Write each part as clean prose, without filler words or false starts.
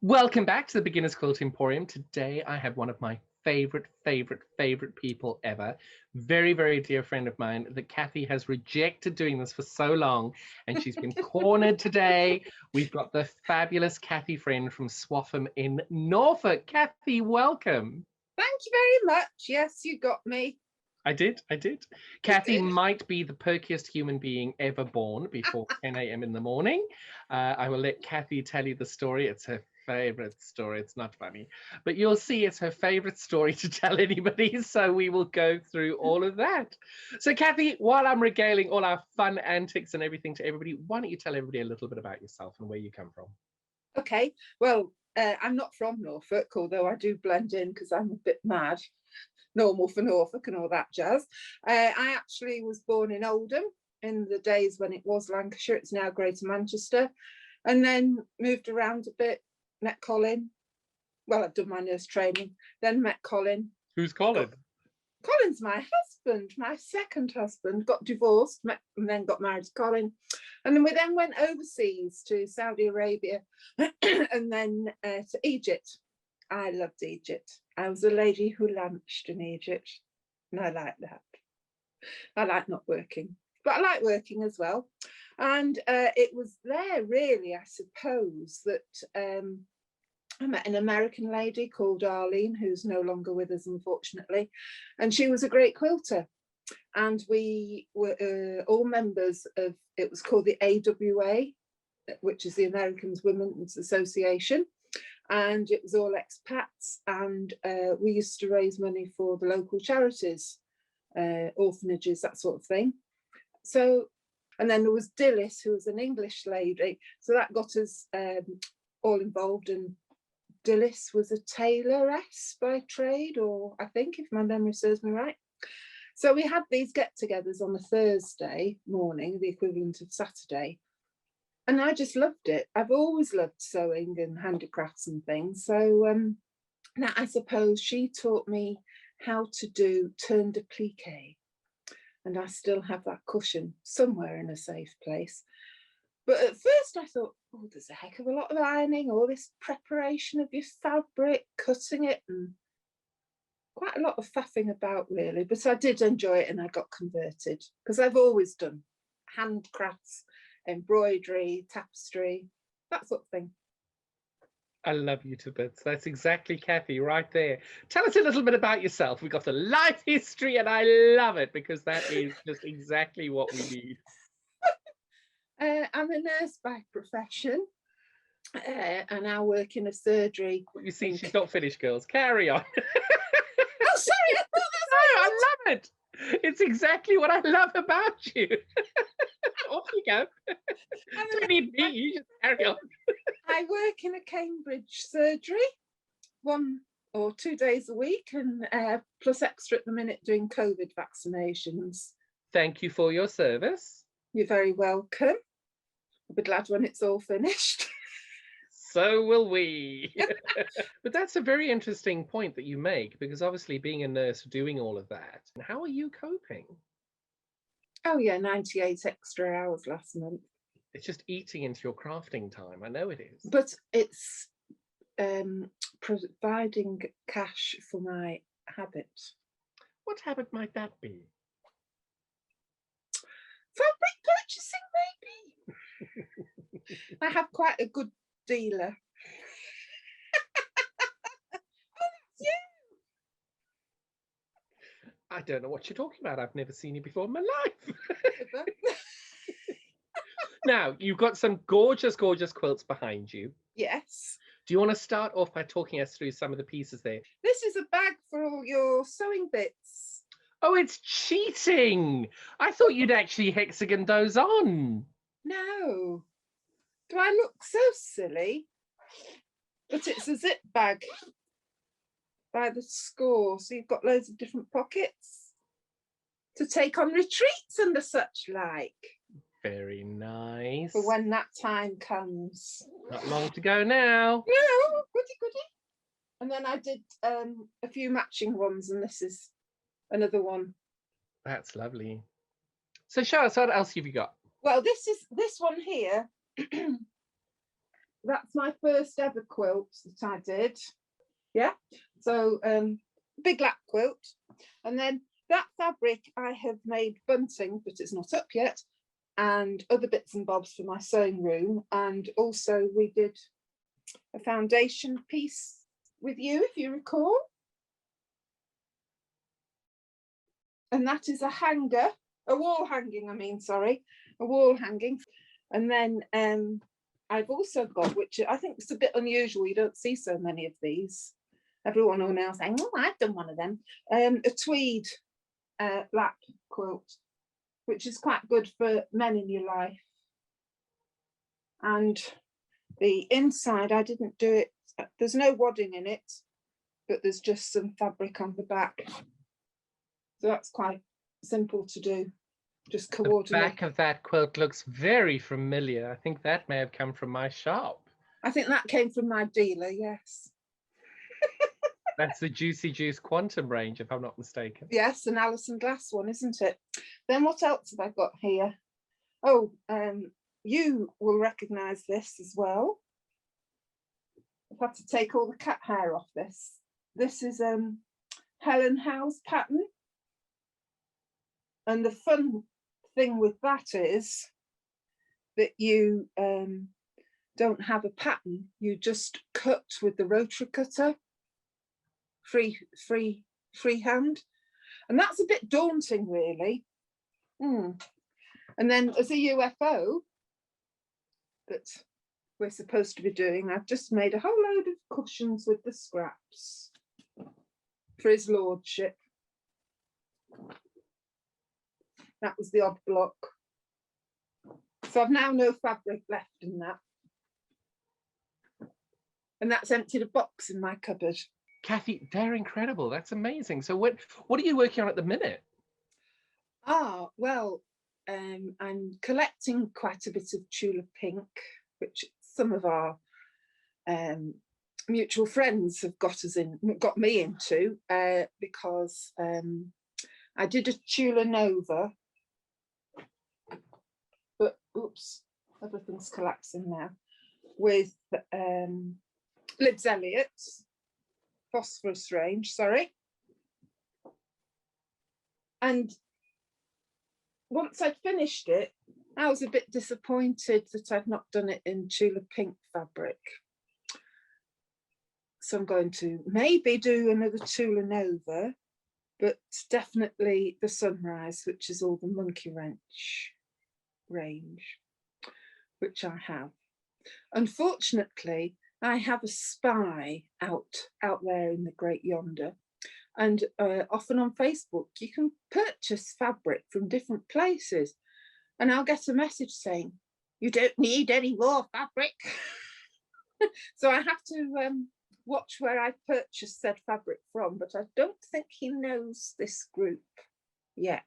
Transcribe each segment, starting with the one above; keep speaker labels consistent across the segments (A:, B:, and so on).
A: Welcome back to the Beginner's Quilt Emporium. Today I have one of my favorite people ever. Very dear friend of mine that Cathy has rejected doing this for so long, and she's been cornered today. We've got the fabulous Cathy Friend from Swaffham in Norfolk. Cathy, welcome.
B: Thank you very much. Yes, you got me.
A: I did. Cathy might be the perkiest human being ever born before 10 a.m. in the morning. I will let Cathy tell you the story. It's her favorite story. It's not funny, but you'll see it's her favorite story to tell anybody. So we will go through all of that. So Cathy, while I'm regaling all our fun antics and everything to everybody, why don't you tell everybody a little bit about yourself and where you come from?
B: Okay, well, I'm not from Norfolk, although I do blend in because I'm a bit mad. Normal for Norfolk and all that jazz. I actually was born in Oldham in the days when it was Lancashire. It's now Greater Manchester, and then moved around a bit. Met Colin. Well, I've done my nurse training. Then met Colin.
A: Who's Colin?
B: Colin's my husband, my second husband. Got divorced, met, and then got married to Colin, and then we went overseas to Saudi Arabia, and then to Egypt. I loved Egypt. I was a lady who lunched in Egypt, and I like that. I like not working, but I like working as well. And it was there, really, I suppose, that I met an American lady called Arlene, who's no longer with us, unfortunately, and she was a great quilter. And we were all members of, it was called the AWA, which is the Americans Women's Association. And it was all expats, and we used to raise money for the local charities, orphanages, that sort of thing. So, and then there was Dillis, who was an English lady, so that got us all involved. And Dillis was a tailoress by trade, or I think, if my memory serves me right. So we had these get-togethers on a Thursday morning, the equivalent of Saturday. And I just loved it. I've always loved sewing and handicrafts and things. So now I suppose she taught me how to do turn de plique. And I still have that cushion somewhere in a safe place. But at first I thought, oh, there's a heck of a lot of ironing, all this preparation of your fabric, cutting it, and quite a lot of faffing about, really. But I did enjoy it, and I got converted because I've always done handcrafts, embroidery, tapestry, that sort of thing.
A: I love you to bits. That's exactly Cathy right there. Tell us a little bit about yourself. We've got a life history, and I love it because that is just exactly what we need.
B: I'm a nurse by profession, and I work in a surgery.
A: You see, she's not finished, girls. Carry on.
B: Oh, sorry, I thought that's
A: I love it. It's exactly what I love about you. Off you go. Don't need me, you just carry on.
B: I work in a Cambridge surgery 1 or 2 days a week, and plus extra at the minute doing COVID vaccinations.
A: Thank you for your service.
B: You're very welcome. I'll be glad when it's all finished.
A: So will we. But that's a very interesting point that you make, because obviously being a nurse, doing all of that, how are you coping?
B: Oh yeah, 98 extra hours last month.
A: It's just eating into your crafting time. I know it is.
B: But it's providing cash for my habit.
A: What habit might that be?
B: Fabric purchasing, maybe. I have quite a good dealer. Oh, that's you.
A: I don't know what you're talking about. I've never seen you before in my life. Now, you've got some gorgeous quilts behind you.
B: Yes.
A: Do you want to start off by talking us through some of the pieces there?
B: This is a bag for all your sewing bits.
A: Oh, it's cheating. I thought you'd actually hexagoned those on.
B: No. Do I look so silly? But it's a zip bag by the score. So you've got loads of different pockets to take on retreats and the such like.
A: Very nice.
B: For when that time comes.
A: Not long to go now.
B: No, goody. And then I did a few matching ones, and this is another one.
A: That's lovely. So show us, what else have you got?
B: Well, this one here that's my first ever quilt that I did. Yeah, so big lap quilt. And then that fabric I have made bunting, but it's not up yet, and other bits and bobs for my sewing room. And also we did a foundation piece with you, if you recall. And that is a hanger, a wall hanging, a wall hanging. And then I've also got, which I think is a bit unusual, you don't see so many of these. Everyone will now saying, oh, I've done one of them. A tweed lap quilt, which is quite good for men in your life. And the inside, I didn't do it, there's no wadding in it, but there's just some fabric on the back. So that's quite simple to do, just coordinate.
A: The back of that quilt looks very familiar. I think that may have come from my shop.
B: I think that came from my dealer, yes.
A: That's the Juicy Juice Quantum range, if I'm not mistaken.
B: Yes, an Alison Glass one, isn't it? Then what else have I got here? Oh, you will recognise this as well. I've had to take all the cat hair off this. This is Helen Howe's pattern. And the fun thing with that is that you don't have a pattern. You just cut with the rotary cutter. Freehand, and that's a bit daunting, really. And then as a UFO that we're supposed to be doing, I've just made a whole load of cushions with the scraps for his lordship. That was the odd block. So I've now no fabric left in that. And that's emptied a box in my cupboard.
A: Cathy, they're incredible. That's amazing. So what are you working on at the minute?
B: Well, I'm collecting quite a bit of tulip pink, which some of our mutual friends have got me into, because I did a Tula Nova, but oops, everything's collapsing now, with Lids Elliott's phosphorus range, sorry. And once I'd finished it, I was a bit disappointed that I'd not done it in Tula pink fabric. So I'm going to maybe do another Tula Nova, but definitely the Sunrise, which is all the Monkey Wrench range, which I have. Unfortunately, I have a spy out there in the great yonder, and often on Facebook you can purchase fabric from different places, and I'll get a message saying you don't need any more fabric. So I have to watch where I purchased said fabric from, but I don't think he knows this group yet.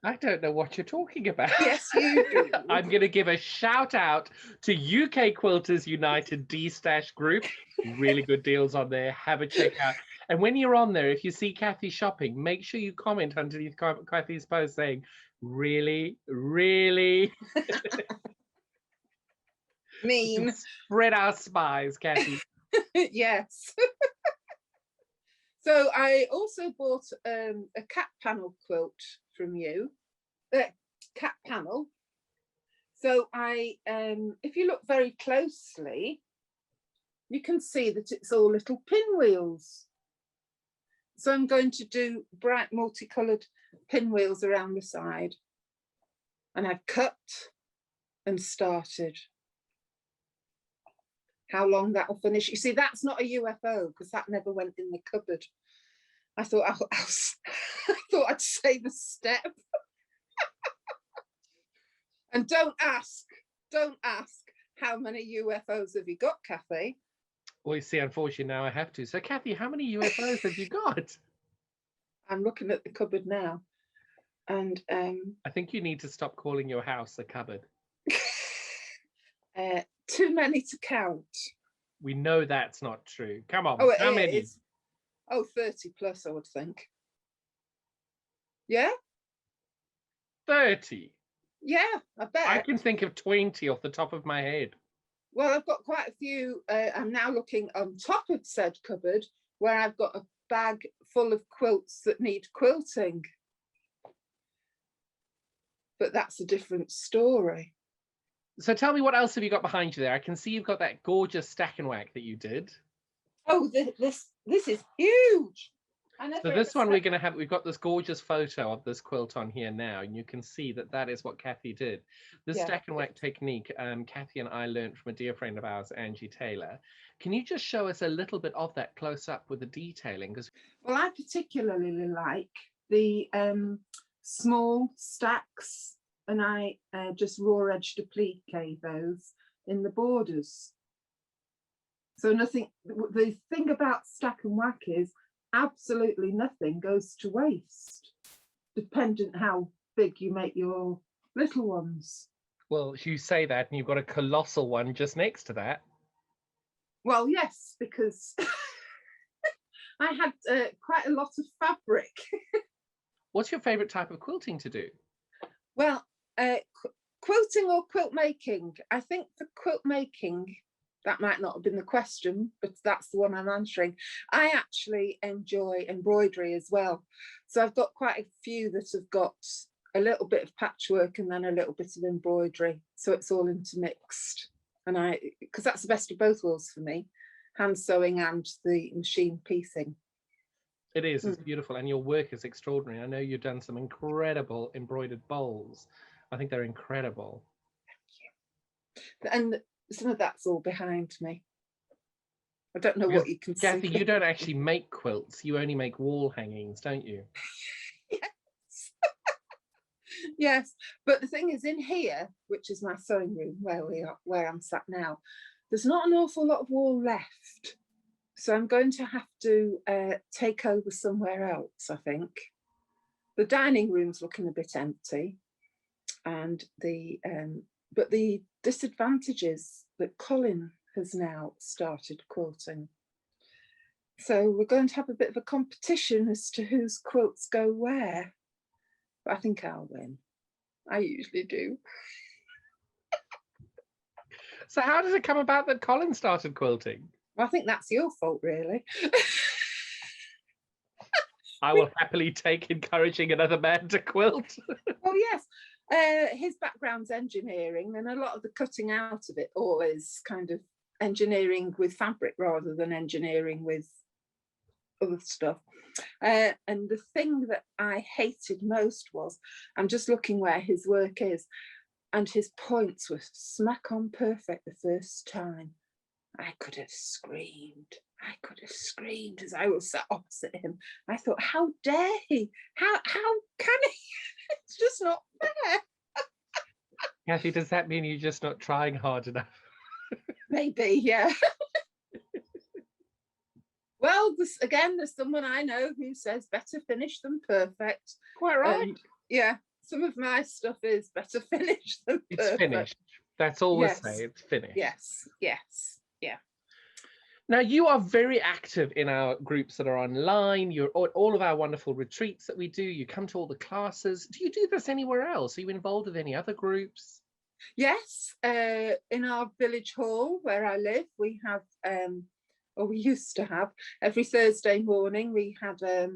A: I don't know what you're talking about.
B: Yes, you do.
A: I'm going to give a shout out to UK Quilters United D-Stash group. Really good deals on there. Have a check out. And when you're on there, if you see Cathy shopping, make sure you comment underneath Cathy's post saying, really, really?
B: Mean.
A: Spread our spies, Cathy.
B: Yes. So I also bought a cat panel quilt from you, cat panel. So if you look very closely, you can see that it's all little pinwheels. So I'm going to do bright multicolored pinwheels around the side. And I've cut and started. How long that will finish. You see, that's not a UFO because that never went in the cupboard. I thought I'd save a step. And don't ask how many UFOs have you got, Cathy?
A: Well, you see, unfortunately now I have to. So Cathy, how many UFOs have you got?
B: I'm looking at the cupboard now. And
A: I think you need to stop calling your house a cupboard.
B: Too many to count.
A: We know that's not true. Come on,
B: oh,
A: how many?
B: 30 plus, I would think. Yeah?
A: 30.
B: Yeah, I
A: I
B: bet.
A: can think of 20 off the top of my head.
B: Well, I've got quite a few. I'm now looking on top of said cupboard where I've got a bag full of quilts that need quilting. But that's a different story.
A: So tell me, what else have you got behind you there? I can see you've got that gorgeous stack and whack that you did.
B: Oh, this is huge. I
A: So
B: never
A: this one we're
B: expect.
A: going to have, we've got this gorgeous photo of this quilt on here now, and you can see that that is what Cathy did. This
B: Yeah.
A: stack and whack technique, Cathy and I learned from a dear friend of ours, Angie Taylor. Can you just show us a little bit of that close up with the detailing? Because
B: Well, I particularly like the small stacks, and I just raw edge applique those in the borders. So nothing, the thing about stack and whack is absolutely nothing goes to waste, dependent how big you make your little ones.
A: well, you say that, and you've got a colossal one just next to that.
B: Well, yes, because I had quite a lot of fabric.
A: What's your favorite type of quilting to do?
B: Well, quilting or quilt making? I think for quilt making, that might not have been the question, but that's the one I'm answering. I actually enjoy embroidery as well. So I've got quite a few that have got a little bit of patchwork and then a little bit of embroidery. So it's all intermixed. And because that's the best of both worlds for me, hand sewing and the machine piecing.
A: It is, it's beautiful, and your work is extraordinary. I know you've done some incredible embroidered bowls. I think they're incredible.
B: And some of that's all behind me. I don't know
A: Because,
B: what you can
A: Cathy,
B: see.
A: you don't actually make quilts, you only make wall hangings, don't you?
B: Yes. Yes, but the thing is, in here, which is my sewing room where I'm sat now, there's not an awful lot of wall left. So I'm going to have to take over somewhere else, I think. The dining room's looking a bit empty, and but the disadvantage is that Colin has now started quilting. So we're going to have a bit of a competition as to whose quilts go where. But I think I'll win. I usually do.
A: So how did it come about that Colin started quilting?
B: Well, I think that's your fault, really.
A: I will happily take encouraging another man to quilt.
B: Well, yes. His background's engineering, and a lot of the cutting out of it all is kind of engineering with fabric rather than engineering with other stuff. And the thing that I hated most was, I'm just looking where his work is, and his points were smack on perfect the first time. I could have screamed. I could have screamed as I was sat opposite him. I thought, how dare he? How can he? It's just not fair.
A: Cathy, does that mean you're just not trying hard enough?
B: Maybe, yeah. Well, there's someone I know who says better finish than perfect.
A: Quite right.
B: Yeah, some of my stuff is better finish than perfect.
A: It's finished. That's all
B: Yes.
A: we'll say. It's finished.
B: Yes, yes, yeah.
A: Now, you are very active in our groups that are online. You're all of our wonderful retreats that we do. You come to all the classes. Do you do this anywhere else? Are you involved with any other groups?
B: Yes, in our village hall where I live, we have, or we used to have, every Thursday morning we had a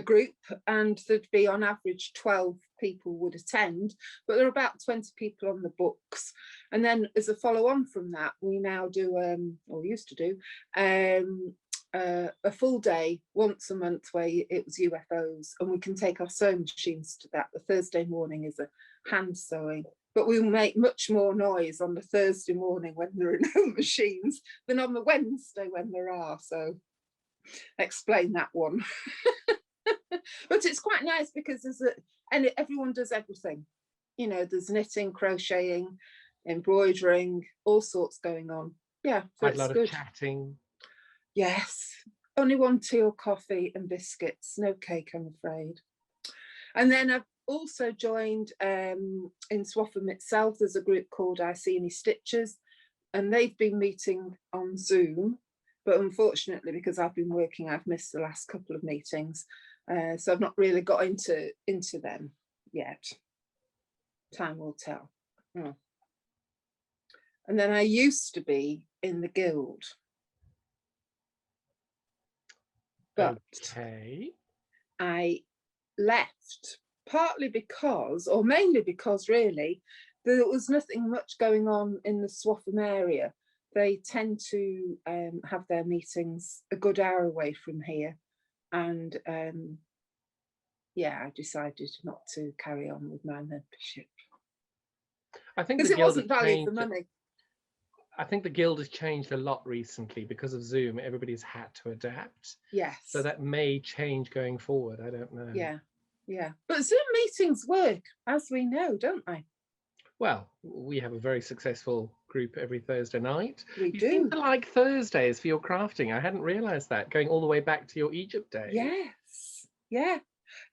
B: group, and there'd be on average 12 people would attend, but there are about 20 people on the books. And then as a follow on from that, we now do, or we used to do, a full day once a month where it was UFOs, and we can take our sewing machines to that. The Thursday morning is a hand sewing, but we will make much more noise on the Thursday morning when there are no machines than on the Wednesday when there are. So explain that one. But it's quite nice because and everyone does everything. You know, there's knitting, crocheting, embroidering, all sorts going on. Yeah, so
A: Quite a lot of chatting.
B: Yes, only one tea or coffee and biscuits, no cake, I'm afraid. And then I've also joined in Swaffham itself, there's a group called I See Any Stitches, and they've been meeting on Zoom, but unfortunately, because I've been working, I've missed the last couple of meetings. So I've not really got into them yet. Time will tell. And then I used to be in the guild, but
A: okay.
B: I left partly because, or mainly because, really, there was nothing much going on in the Swaffham area. They tend to have their meetings a good hour away from here, and yeah, I decided not to carry on with my membership.
A: I think
B: because it wasn't value for money.
A: I think the guild has changed a lot recently because of Zoom. Everybody's had to adapt.
B: Yes.
A: So that may change going forward. I don't know.
B: Yeah, yeah. But Zoom meetings work, as we know, don't they?
A: Well, we have a very successful group every Thursday night.
B: We
A: You
B: do.
A: seem to like Thursdays for your crafting. I hadn't realised that, going all the way back to your Egypt days.
B: Yes. Yeah.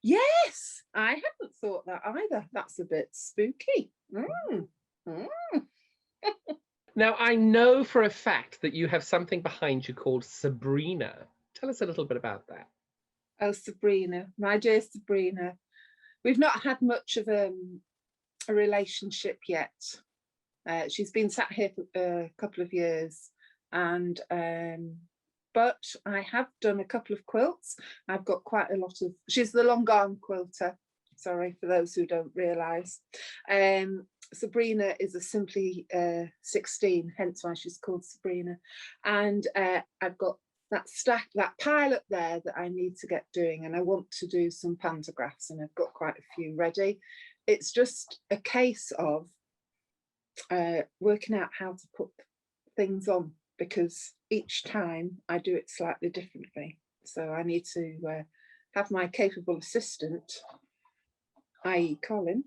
B: Yes. I hadn't thought that either. That's a bit spooky.
A: Now, I know for a fact that you have something behind you called Sabrina. Tell us a little bit about that.
B: Oh, Sabrina, my dear Sabrina. We've not had much of a relationship yet. She's been sat here for a couple of years, and but I have done a couple of quilts. I've got quite a lot of, she's the long arm quilter, sorry for those who don't realise. Sabrina is a simply 16, hence why she's called Sabrina. And I've got that stack, that pile up there that I need to get doing, and I want to do some pantographs, and I've got quite a few ready. It's just a case of working out how to put things on, because each time I do it slightly differently. So I need to have my capable assistant, i.e. Colin,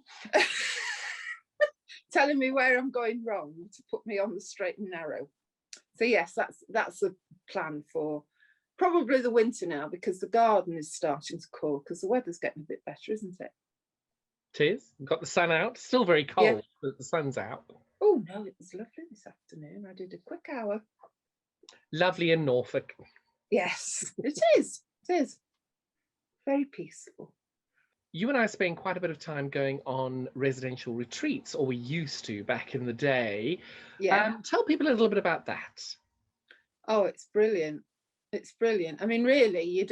B: telling me where I'm going wrong to put me on the straight and narrow. So yes, that's a plan for probably the winter now, because the garden is starting to cool, because the weather's getting a bit better, isn't it?
A: It is. We've got the sun out. Still very cold, yeah, but the sun's out.
B: Oh no, it was lovely this afternoon. I did a quick hour.
A: Lovely in Norfolk.
B: Yes, it is. It is. Very peaceful.
A: You and I spend quite a bit of time going on residential retreats, or we used to back in the day.
B: Yeah.
A: Tell people a little bit about that.
B: Oh, it's brilliant. It's brilliant. I mean, really, you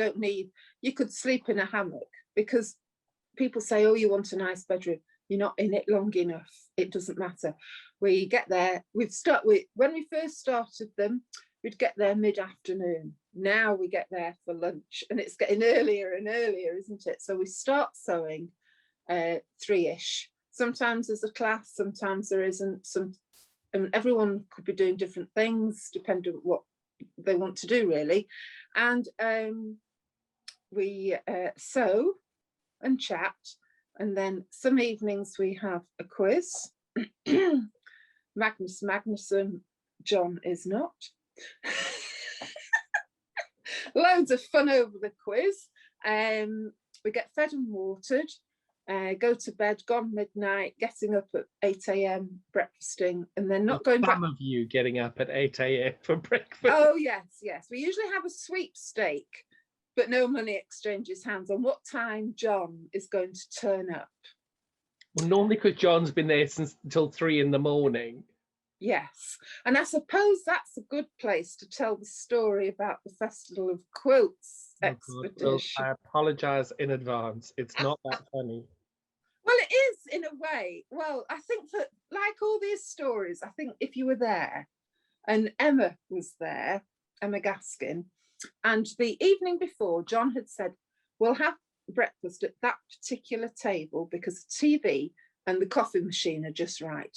B: could sleep in a hammock, because people say, oh, you want a nice bedroom. You're not in it long enough. It doesn't matter. We get there. When we first started them, we'd get there mid-afternoon. Now we get there for lunch, and it's getting earlier and earlier, isn't it? So we start sewing 3-ish. Sometimes there's a class, sometimes there isn't. And everyone could be doing different things depending on what they want to do, really. And we sew and chat, and then some evenings we have a quiz. Magnus Magnusson, John is not. Loads of fun over the quiz. We get fed and watered, go to bed, gone midnight, getting up at 8 a.m, breakfasting, and then not going back.
A: Some of you getting up at 8 a.m. for breakfast.
B: Oh yes, yes. We usually have a sweepstake, but no money exchanges hands on what time John is going to turn up.
A: Well, normally because John's been there since until 3 in the morning.
B: Yes, and I suppose that's a good place to tell the story about the Festival of Quilts expedition.
A: Well, I apologise in advance. It's not that funny.
B: Well, it is in a way. Well, I think that, like all these stories, I think if you were there, and Emma was there, Emma Gaskin, and the evening before, John had said, we'll have breakfast at that particular table because the TV and the coffee machine are just right.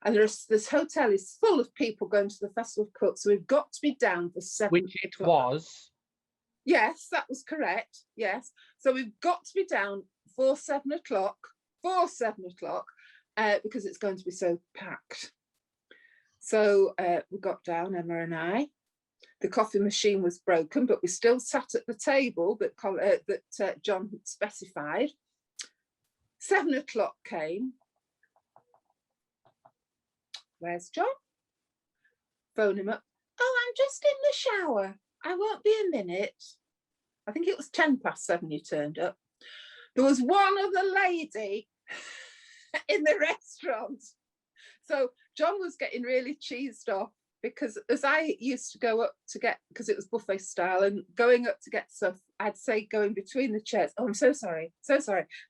B: And this hotel is full of people going to the Festival of Quilts, so we've got to be down for 7
A: Which it was.
B: Yes, that was correct. Yes. So we've got to be down for 7 o'clock, because it's going to be so packed. So we got down, Emma and I. The coffee machine was broken, but we still sat at the table that John had specified. 7 o'clock came. Where's John? Phone him up. Oh, I'm just in the shower. I won't be a minute. I think it was 7:10 you turned up. There was one other lady in the restaurant. So John was getting really cheesed off because as I used to go up to get, because it was buffet style, and going up to get stuff, I'd say going between the chairs, oh, I'm so sorry,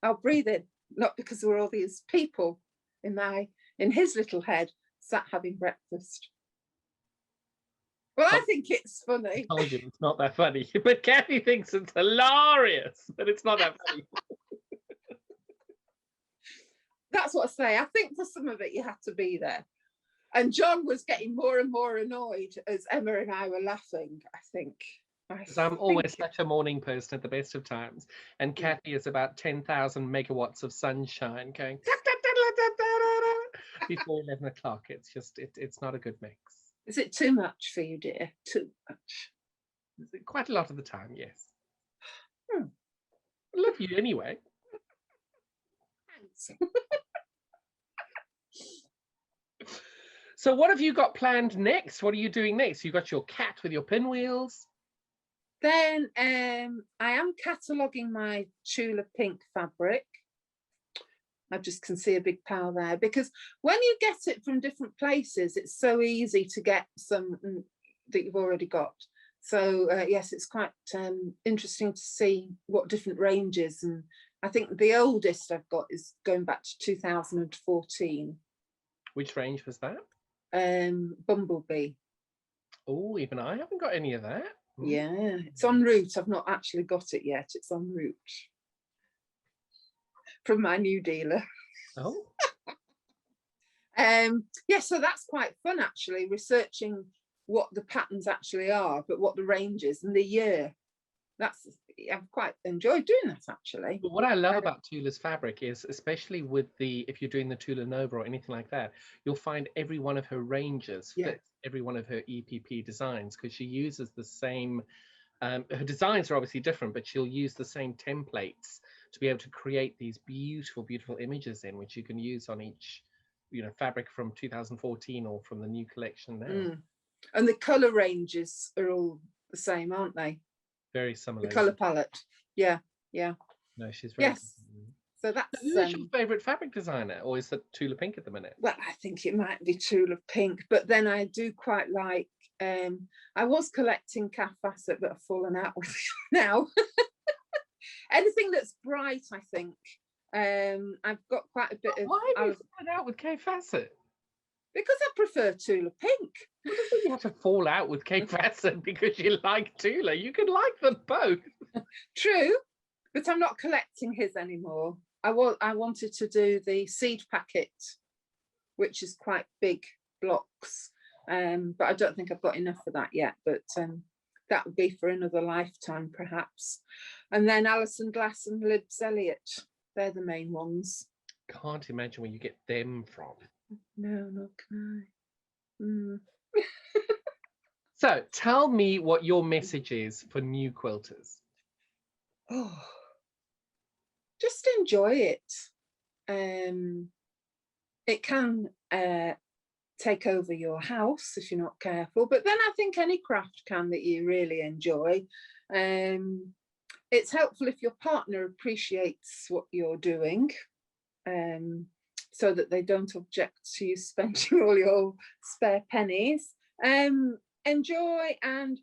B: I'll breathe in. Not because there were all these people in his little head sat having breakfast. Well, I think it's funny.
A: I told you it's not that funny, but Cathy thinks it's hilarious, but it's not that funny.
B: That's what I say. I think for some of it, you have to be there. And John was getting more and more annoyed as Emma and I were laughing, I think.
A: Because I'm always such a morning person at the best of times. And Cathy is about 10,000 megawatts of sunshine going before 11 o'clock. It's just, it's not a good mix.
B: Is it too much for you, dear? Too much?
A: Quite a lot of the time, yes. I love you anyway.
B: Thanks.
A: So what have you got planned next? What are you doing next? You got your cat with your pinwheels.
B: Then I am cataloguing my Tula pink fabric. I just can see a big pile there, because when you get it from different places, it's so easy to get some that you've already got. So yes, it's quite interesting to see what different ranges. And I think the oldest I've got is going back to 2014.
A: Which range was that?
B: Bumblebee.
A: Oh, even I haven't got any of that.
B: Yeah, it's en route. I've not actually got it yet. It's en route from my new dealer.
A: Oh.
B: Yeah, so that's quite fun actually, researching what the patterns actually are, but what the range is and the year. I've quite enjoyed doing that actually.
A: But what I love about Tula's fabric is, especially with if you're doing the Tula Nova or anything like that, you'll find every one of her ranges fits every one of her EPP designs, because she uses the same, her designs are obviously different, but she'll use the same templates to be able to create these beautiful, beautiful images in, which you can use on each, fabric from 2014 or from the new collection now.
B: And the color ranges are all the same, aren't they?
A: Very similar.
B: The color palette. Yeah.
A: No, she's very
B: yes. So that's
A: who is your favorite fabric designer, or is it Tula Pink at the minute?
B: Well, I think it might be Tula Pink, but then I do quite like I was collecting Cathy Friend, but I've fallen out with it now. Anything that's bright, I think. I've got quite a bit of.
A: Why have you fallen out with Cathy Friend?
B: Because I prefer Tula Pink.
A: You have to fall out with Cathy Friend because you like Tula. You can like them both.
B: True, but I'm not collecting his anymore. I wanted to do the seed packet, which is quite big blocks, but I don't think I've got enough for that yet. But that would be for another lifetime, perhaps. And then Alison Glass and Libs Elliott, they're the main ones.
A: Can't imagine where you get them from.
B: No, not can I.
A: So tell me what your message is for new quilters.
B: Oh, just enjoy it. It can take over your house if you're not careful, but then I think any craft can that you really enjoy. It's helpful if your partner appreciates what you're doing, so that they don't object to you spending all your spare pennies. Enjoy, and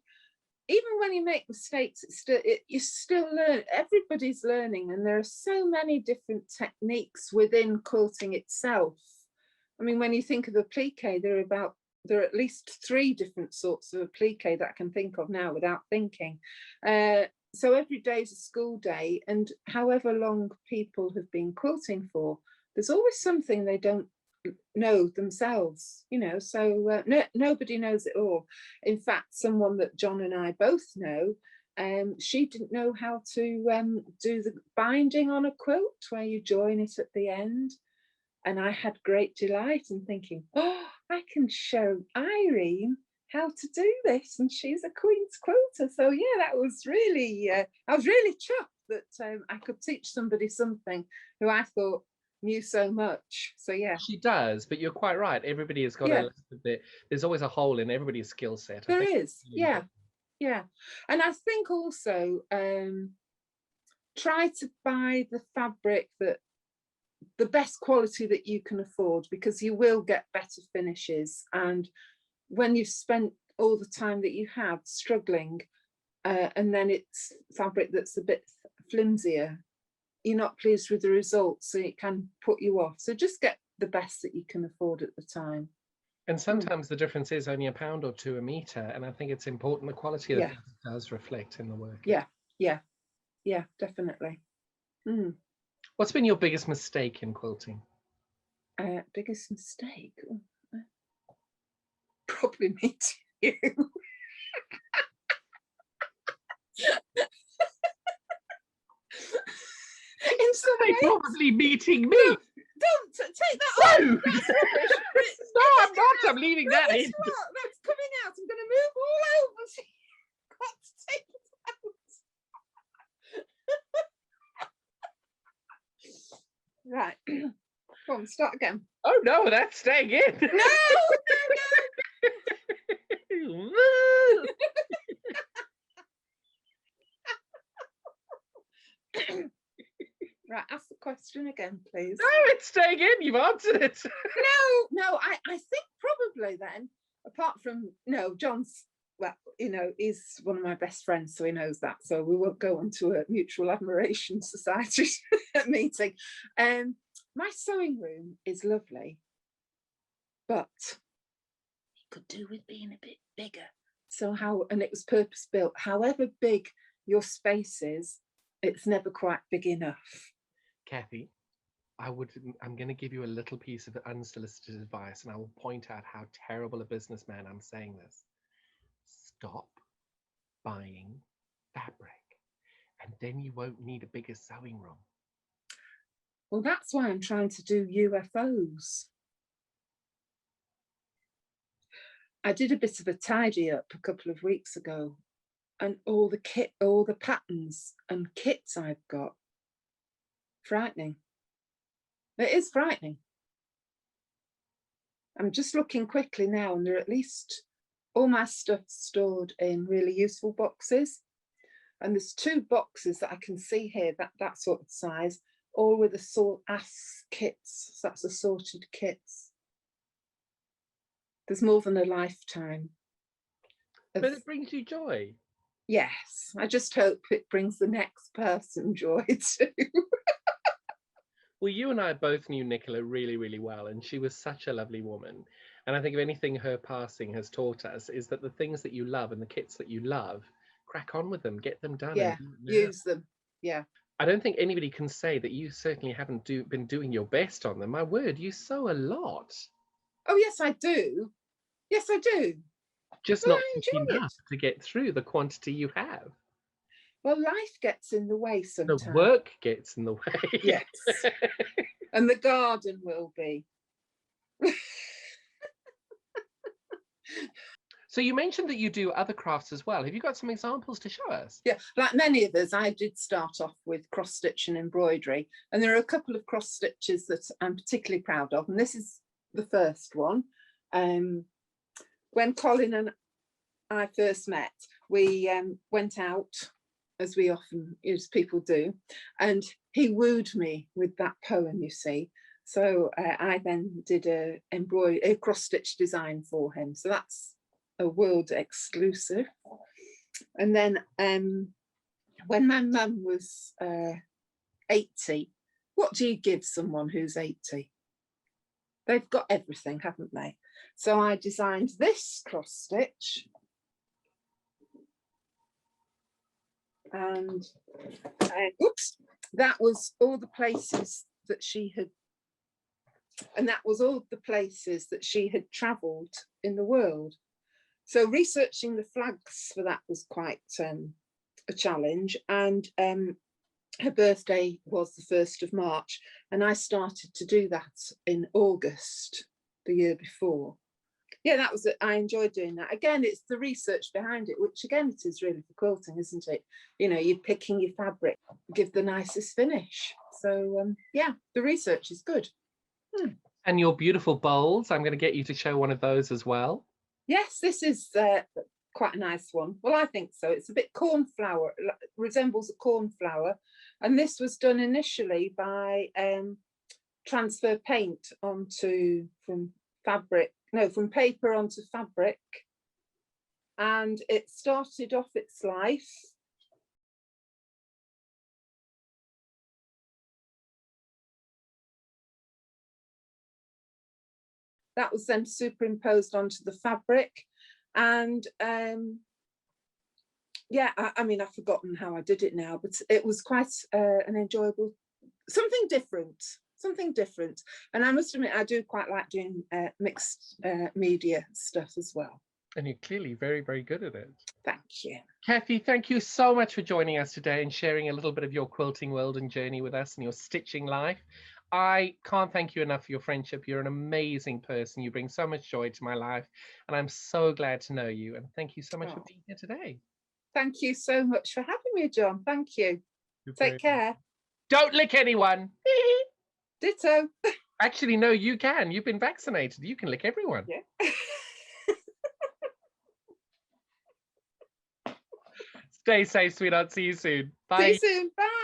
B: even when you make mistakes, you still learn. Everybody's learning, and there are so many different techniques within quilting itself. I mean, when you think of applique, there are at least 3 different sorts of applique that I can think of now without thinking. So every day is a school day, and however long people have been quilting for, there's always something they don't know themselves, so nobody knows it all. In fact, someone that John and I both know, she didn't know how to do the binding on a quilt where you join it at the end, and I had great delight in thinking, oh, I can show Irene how to do this, and she's a Queen's quilter. So yeah, that was really I was really chuffed that I could teach somebody something who I thought knew so much. So yeah,
A: she does, but you're quite right, everybody has got a little bit, there's always a hole in everybody's skill set.
B: There is, yeah. Yeah. And I think also try to buy the fabric that the best quality that you can afford, because you will get better finishes. And when you've spent all the time that you have struggling, and then it's fabric that's a bit flimsier, you're not pleased with the results, so it can put you off. So just get the best that you can afford at the time.
A: And sometimes the difference is only £1 or £2 a meter, and I think it's important the quality of
B: Yeah.
A: it does reflect in the work.
B: Yeah, definitely.
A: What's been your biggest mistake in quilting?
B: Biggest mistake? Probably meeting you. In some ways.
A: Probably meeting me.
B: No, don't take that off.
A: No,
B: That's rubbish.
A: no, I'm not. I'm leaving that in.
B: That's coming out. I'm going to move all over. So you've got to take it out. Right. Go on, start again.
A: Oh no, that's staying in.
B: No. Right, ask the question again, please.
A: No, it's staying in. You've answered it.
B: No, I think probably then, apart from, John's, well, he's one of my best friends, so he knows that. So we won't go into a mutual admiration society meeting. My sewing room is lovely, but it could do with being a bit bigger. And it was purpose built. However big your space is, it's never quite big enough.
A: Cathy, I'm going to give you a little piece of unsolicited advice, and I will point out how terrible a businessman I'm saying this. Stop buying fabric, and then you won't need a bigger sewing room.
B: Well, that's why I'm trying to do UFOs. I did a bit of a tidy up a couple of weeks ago, and all the patterns and kits I've got, frightening. It is frightening. I'm just looking quickly now, and there are at least all my stuff stored in really useful boxes. And there's 2 boxes that I can see here, that sort of size, all with kits. So that's assorted kits. There's more than a lifetime.
A: But it brings you joy.
B: Yes, I just hope it brings the next person joy too.
A: Well, you and I both knew Nicola really, really well, and she was such a lovely woman. And I think if anything her passing has taught us is that the things that you love and the kits that you love, crack on with them, get them done.
B: Yeah, use them. Yeah.
A: I don't think anybody can say that you certainly haven't been doing your best on them. My word, you sew a lot.
B: Oh, yes, I do. Yes, I do.
A: Just not enough to get through the quantity you have.
B: Well, life gets in the way sometimes.
A: The work gets in the way.
B: Yes. And the garden will be.
A: So you mentioned that you do other crafts as well. Have you got some examples to show us?
B: Yeah, like many others, I did start off with cross stitch and embroidery, and there are a couple of cross stitches that I'm particularly proud of, and this is the first one. When Colin and I first met, we went out, as we often, as people do, and he wooed me with that poem, you see. So I then did a cross stitch design for him. So that's a world exclusive. And then when my mum was 80, what do you give someone who's 80? They've got everything, haven't they? So I designed this cross stitch, and oops, that was all the places that she had, and that was all the places that she had travelled in the world. So researching the flags for that was quite a challenge, and her birthday was the 1st of March, and I started to do that in August the year before. Yeah, that was it. I enjoyed doing that. Again, it's the research behind it, which again, it is really for quilting, isn't it? You know, you're picking your fabric, give the nicest finish. So yeah, the research is good.
A: And your beautiful bowls, I'm going to get you to show one of those as well.
B: Yes, this is quite a nice one. Well, I think so. It's a bit cornflower, resembles a cornflower. And this was done initially by transfer paint onto, from paper onto fabric. And it started off its life that was then superimposed onto the fabric. And yeah, I mean, I've forgotten how I did it now, but it was quite an enjoyable, something different. And I must admit, I do quite like doing mixed media stuff as well.
A: And you're clearly very, very good at it.
B: Thank you.
A: Cathy, thank you so much for joining us today and sharing a little bit of your quilting world and journey with us and your stitching life. I can't thank you enough for your friendship. You're an amazing person. You bring so much joy to my life, and I'm so glad to know you. And thank you so much for being here today.
B: Thank you so much for having me, John. Thank you. Take care.
A: Don't lick anyone.
B: Ditto.
A: Actually, no, you can. You've been vaccinated. You can lick everyone.
B: Yeah.
A: Stay safe, sweetheart. See you soon. Bye.
B: See you soon. Bye.